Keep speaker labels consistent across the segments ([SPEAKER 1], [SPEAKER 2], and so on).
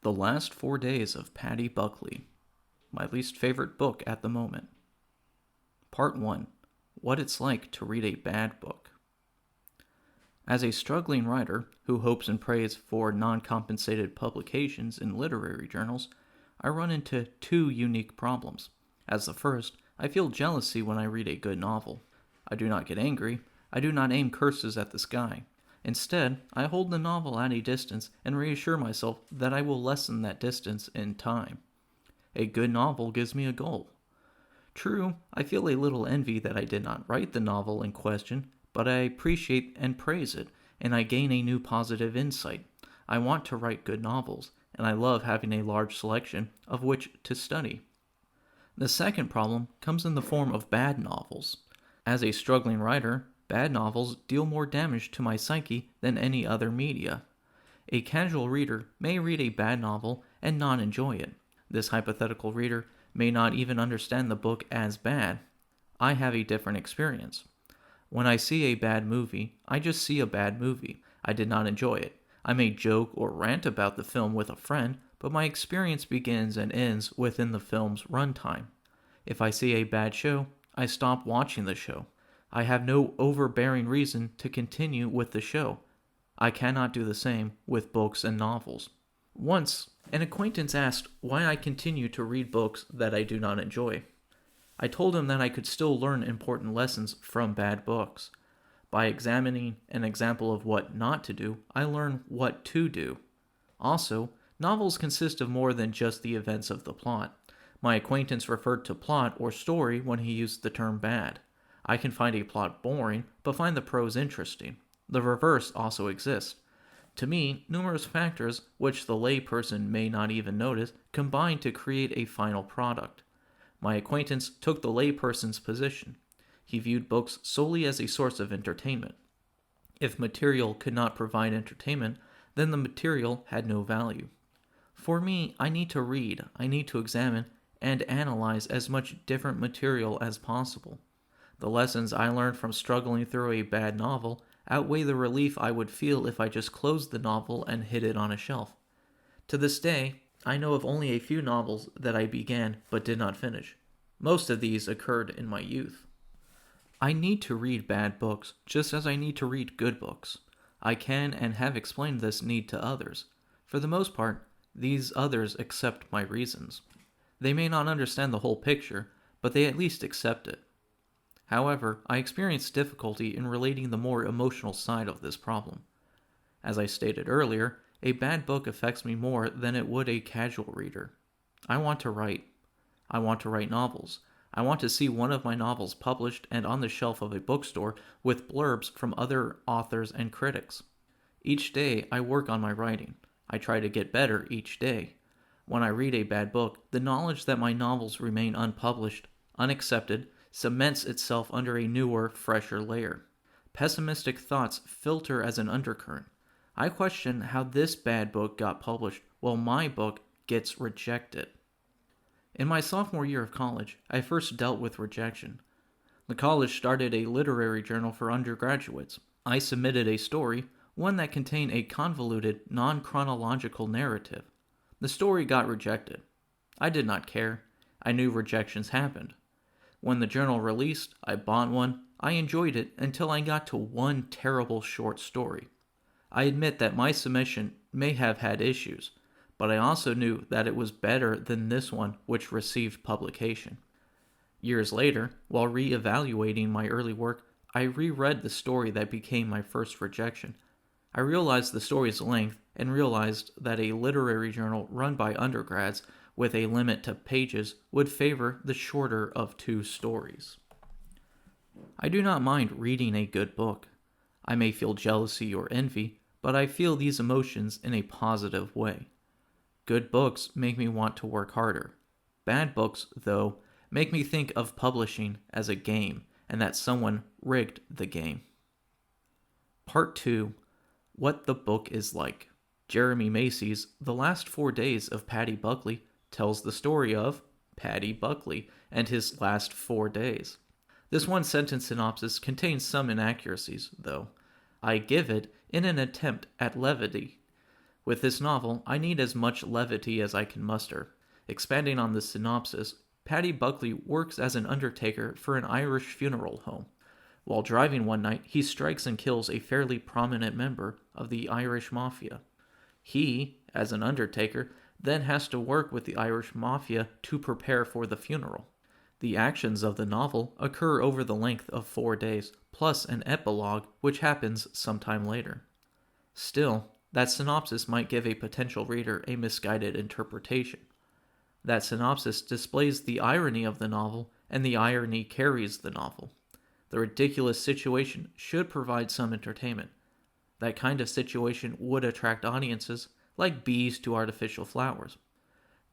[SPEAKER 1] The Last 4 Days of Paddy Buckley, my least favorite book at the moment. Part 1. What it's like to read a bad book. As a struggling writer who hopes and prays for non-compensated publications in literary journals, I run into two unique problems. As the first, I feel jealousy when I read a good novel. I do not get angry. I do not aim curses at the sky. Instead, I hold the novel at a distance and reassure myself that I will lessen that distance in time. A good novel gives me a goal. True, I feel a little envy that I did not write the novel in question, but I appreciate and praise it, and I gain a new positive insight. I want to write good novels, and I love having a large selection of which to study. The second problem comes in the form of bad novels. As a struggling writer, bad novels deal more damage to my psyche than any other media. A casual reader may read a bad novel and not enjoy it. This hypothetical reader may not even understand the book as bad. I have a different experience. When I see a bad movie, I just see a bad movie. I did not enjoy it. I may joke or rant about the film with a friend, but my experience begins and ends within the film's runtime. If I see a bad show, I stop watching the show. I have no overbearing reason to continue with the show. I cannot do the same with books and novels. Once, an acquaintance asked why I continue to read books that I do not enjoy. I told him that I could still learn important lessons from bad books. By examining an example of what not to do, I learn what to do. Also, novels consist of more than just the events of the plot. My acquaintance referred to plot or story when he used the term bad. I can find a plot boring, but find the prose interesting. The reverse also exists. To me, numerous factors, which the layperson may not even notice, combine to create a final product. My acquaintance took the layperson's position. He viewed books solely as a source of entertainment. If material could not provide entertainment, then the material had no value. For me, I need to read, I need to examine, and analyze as much different material as possible. The lessons I learned from struggling through a bad novel outweigh the relief I would feel if I just closed the novel and hid it on a shelf. To this day, I know of only a few novels that I began but did not finish. Most of these occurred in my youth. I need to read bad books just as I need to read good books. I can and have explained this need to others. For the most part, these others accept my reasons. They may not understand the whole picture, but they at least accept it. However, I experience difficulty in relating the more emotional side of this problem. As I stated earlier, a bad book affects me more than it would a casual reader. I want to write. I want to write novels. I want to see one of my novels published and on the shelf of a bookstore with blurbs from other authors and critics. Each day, I work on my writing. I try to get better each day. When I read a bad book, the knowledge that my novels remain unpublished, unaccepted, cements itself under a newer, fresher layer. Pessimistic thoughts filter as an undercurrent. I question how this bad book got published while my book gets rejected. In my sophomore year of college, I first dealt with rejection. The college started a literary journal for undergraduates. I submitted a story, one that contained a convoluted, non-chronological narrative. The story got rejected. I did not care. I knew rejections happened. When the journal released, I bought one. I enjoyed it until I got to one terrible short story. I admit that my submission may have had issues, but I also knew that it was better than this one which received publication. Years later, while re-evaluating my early work, I reread the story that became my first rejection. I realized the story's length and realized that a literary journal run by undergrads with a limit to pages would favor the shorter of two stories. I do not mind reading a good book. I may feel jealousy or envy, but I feel these emotions in a positive way. Good books make me want to work harder. Bad books, though, make me think of publishing as a game and that someone rigged the game. Part 2. What the book is like. Jeremy Macy's The Last 4 Days of Paddy Buckley tells the story of Paddy Buckley and his last 4 days. This one-sentence synopsis contains some inaccuracies, though. I give it in an attempt at levity. With this novel, I need as much levity as I can muster. Expanding on this synopsis, Paddy Buckley works as an undertaker for an Irish funeral home. While driving one night, he strikes and kills a fairly prominent member of the Irish mafia. He, as an undertaker, then has to work with the Irish mafia to prepare for the funeral. The actions of the novel occur over the length of 4 days, plus an epilogue which happens sometime later. Still, that synopsis might give a potential reader a misguided interpretation. That synopsis displays the irony of the novel, and the irony carries the novel. The ridiculous situation should provide some entertainment. That kind of situation would attract audiences like bees to artificial flowers.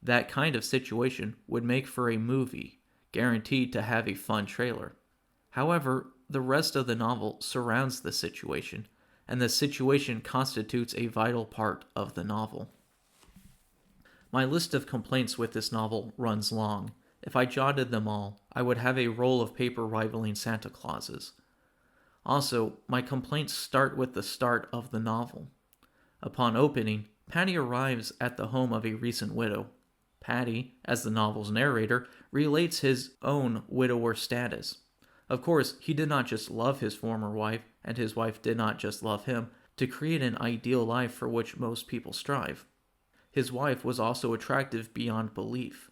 [SPEAKER 1] That kind of situation would make for a movie, guaranteed to have a fun trailer. However, the rest of the novel surrounds the situation, and the situation constitutes a vital part of the novel. My list of complaints with this novel runs long. If I jotted them all, I would have a roll of paper rivaling Santa Claus's. Also, my complaints start with the start of the novel. Upon opening, Paddy arrives at the home of a recent widow. Paddy, as the novel's narrator, relates his own widower status. Of course, he did not just love his former wife, and his wife did not just love him, to create an ideal life for which most people strive. His wife was also attractive beyond belief.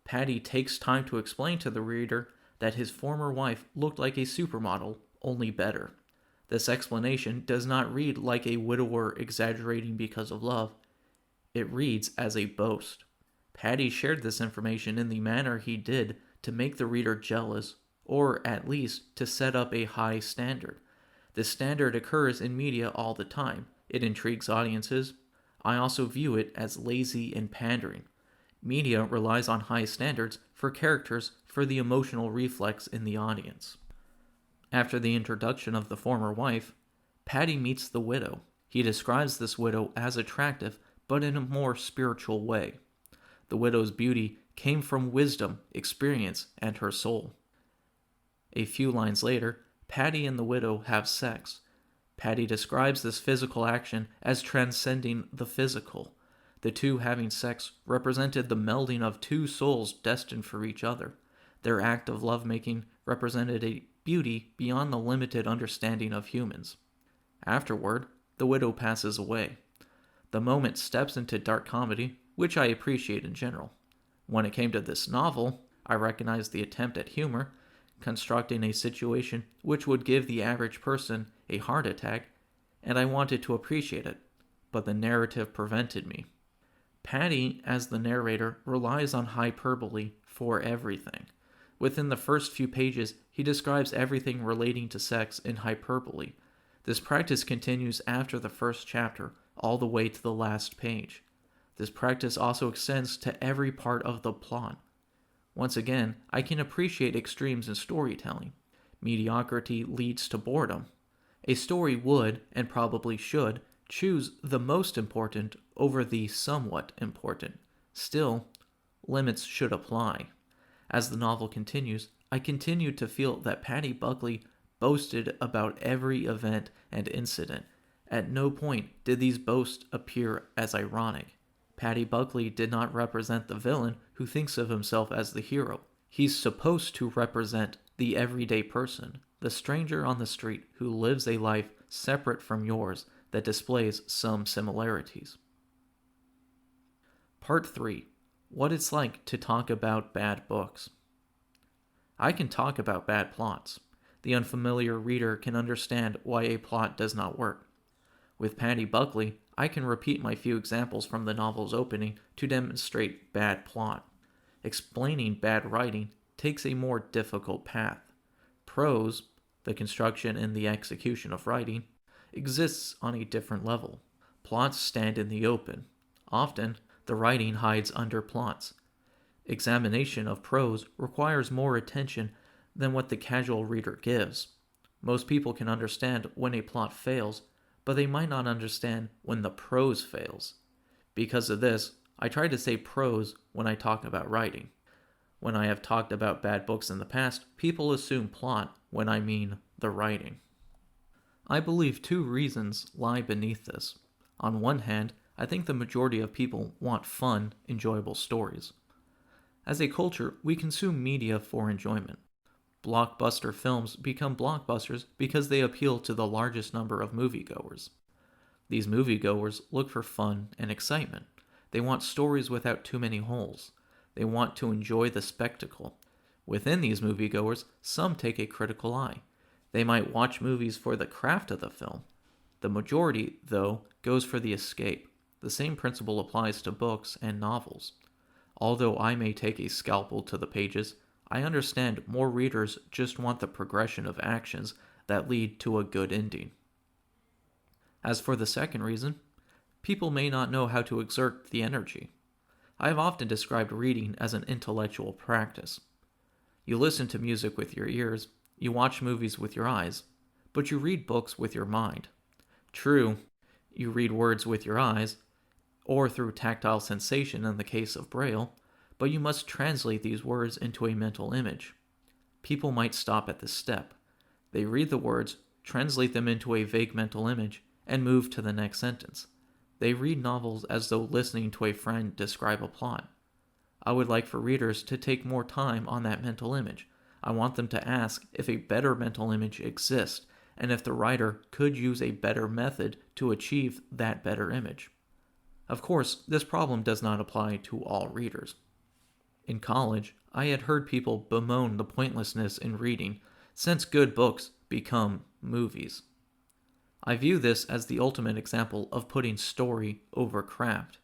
[SPEAKER 1] Paddy takes time to explain to the reader that his former wife looked like a supermodel, only better. This explanation does not read like a widower exaggerating because of love. It reads as a boast. Paddy shared this information in the manner he did to make the reader jealous, or at least to set up a high standard. This standard occurs in media all the time. It intrigues audiences. I also view it as lazy and pandering. Media relies on high standards for characters for the emotional reflex in the audience. After the introduction of the former wife, Paddy meets the widow. He describes this widow as attractive, but in a more spiritual way. The widow's beauty came from wisdom, experience, and her soul. A few lines later, Paddy and the widow have sex. Paddy describes this physical action as transcending the physical. The two having sex represented the melding of two souls destined for each other. Their act of lovemaking represented a beauty beyond the limited understanding of humans. Afterward, the widow passes away. The moment steps into dark comedy, which I appreciate in general. When it came to this novel, I recognized the attempt at humor, constructing a situation which would give the average person a heart attack, and I wanted to appreciate it, but the narrative prevented me. Paddy, as the narrator, relies on hyperbole for everything. Within the first few pages, he describes everything relating to sex in hyperbole. This practice continues after the first chapter, all the way to the last page. This practice also extends to every part of the plot. Once again, I can appreciate extremes in storytelling. Mediocrity leads to boredom. A story would, and probably should, choose the most important over the somewhat important. Still, limits should apply. As the novel continues, I continue to feel that Paddy Buckley boasted about every event and incident. At no point did these boasts appear as ironic. Paddy Buckley did not represent the villain who thinks of himself as the hero. He's supposed to represent the everyday person, the stranger on the street who lives a life separate from yours that displays some similarities. Part 3. What it's like to talk about bad books. I can talk about bad plots. The unfamiliar reader can understand why a plot does not work. With Paddy Buckley, I can repeat my few examples from the novel's opening to demonstrate bad plot. Explaining bad writing takes a more difficult path. Prose, the construction and the execution of writing, exists on a different level. Plots stand in the open. Often, the writing hides under plots. Examination of prose requires more attention than what the casual reader gives. Most people can understand when a plot fails, but they might not understand when the prose fails. Because of this, I try to say prose when I talk about writing. When I have talked about bad books in the past, people assume plot when I mean the writing. I believe two reasons lie beneath this. On one hand, I think the majority of people want fun, enjoyable stories. As a culture, we consume media for enjoyment. Blockbuster films become blockbusters because they appeal to the largest number of moviegoers. These moviegoers look for fun and excitement. They want stories without too many holes. They want to enjoy the spectacle. Within these moviegoers, some take a critical eye. They might watch movies for the craft of the film. The majority, though, goes for the escape. The same principle applies to books and novels. Although I may take a scalpel to the pages, I understand more readers just want the progression of actions that lead to a good ending. As for the second reason, people may not know how to exert the energy. I have often described reading as an intellectual practice. You listen to music with your ears, you watch movies with your eyes, but you read books with your mind. True, you read words with your eyes, or through tactile sensation in the case of Braille, but you must translate these words into a mental image. People might stop at this step. They read the words, translate them into a vague mental image, and move to the next sentence. They read novels as though listening to a friend describe a plot. I would like for readers to take more time on that mental image. I want them to ask if a better mental image exists, and if the writer could use a better method to achieve that better image. Of course, this problem does not apply to all readers. In college, I had heard people bemoan the pointlessness in reading, since good books become movies. I view this as the ultimate example of putting story over craft.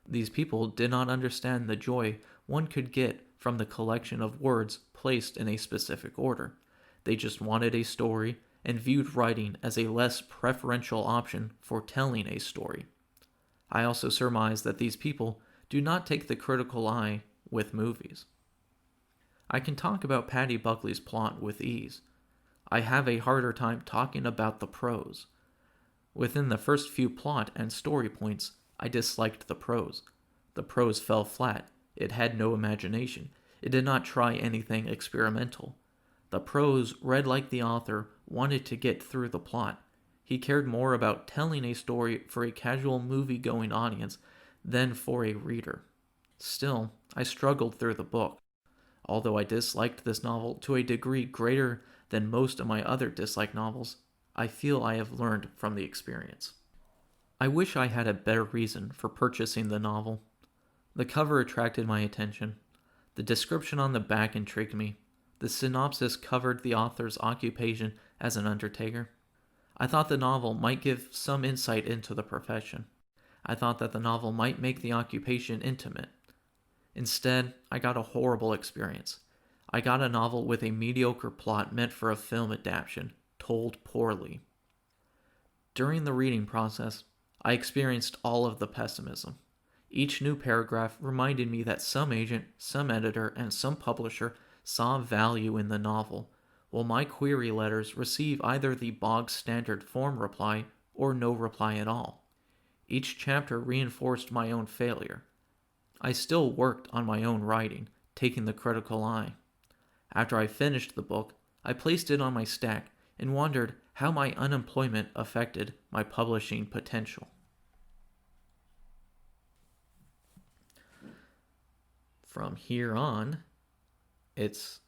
[SPEAKER 1] These people did not understand the joy one could get from the collection of words placed in a specific order. They just wanted a story and viewed writing as a less preferential option for telling a story. I also surmise that these people do not take the critical eye with movies. I can talk about Paddy Buckley's plot with ease. I have a harder time talking about the prose. Within the first few plot and story points, I disliked the prose. The prose fell flat. It had no imagination. It did not try anything experimental. The prose read like the author wanted to get through the plot. He cared more about telling a story for a casual movie-going audience than for a reader. Still, I struggled through the book. Although I disliked this novel to a degree greater than most of my other disliked novels, I feel I have learned from the experience. I wish I had a better reason for purchasing the novel. The cover attracted my attention. The description on the back intrigued me. The synopsis covered the author's occupation as an undertaker. I thought the novel might give some insight into the profession. I thought that the novel might make the occupation intimate. Instead, I got a horrible experience. I got a novel with a mediocre plot meant for a film adaptation, told poorly. During the reading process, I experienced all of the pessimism. Each new paragraph reminded me that some agent, some editor, and some publisher saw value in the novel, while my query letters receive either the bog standard form reply or no reply at all. Each chapter reinforced my own failure. I still worked on my own writing, taking the critical eye. After I finished the book, I placed it on my stack and wondered how my unemployment affected my publishing potential. From here on, it's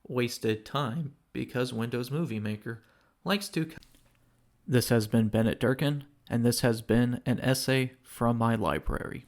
[SPEAKER 1] wasted time because Windows Movie Maker likes to... This has been Bennett Durkin, and this has been an essay from my library.